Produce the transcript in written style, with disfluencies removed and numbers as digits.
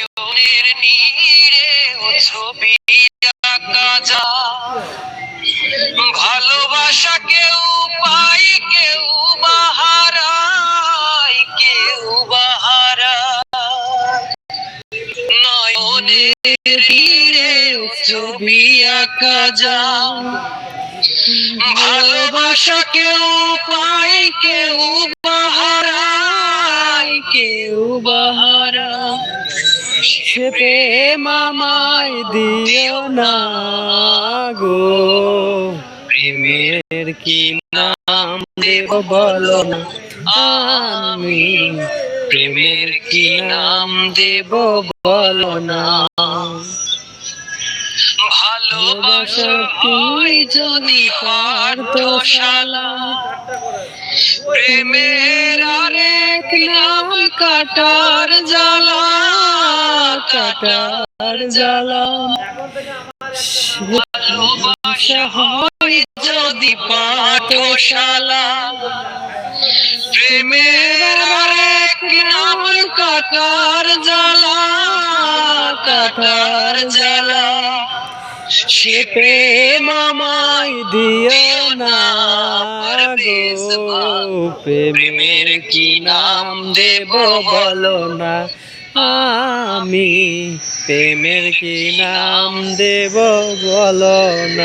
নয়নের নীরে ছবি আঁকা যায়। ভালোবাসা কেউ পাই কেউ বাহারায়, কেউ বাহারায়। নয়নের নীরে ছবি আঁকা যায়। ভালোবাসা কেউ পাই কেউ বাহারায়, কেউ বাহারায়। সে প্রেম আমায় দিও না গো, প্রেমের কি নাম দেব বলো না, আমি প্রেমের কি নাম দেব বলো না। ভালোবাসা হয় যদি পার্থশালা, প্রেমের আরেক নাম কাটার জ্বালা, কাটার জ্বালা। ভালোবাসা হয় যদি পাঠশালা, প্রেমের আরেক নাম কাটার জ্বালা, কাটার জ্বালা। সে প্রেম আমায় দিও না গো, প্রেমের কি নাম দেব বলো না, আমি প্রেমের কি নাম দেব বলো না।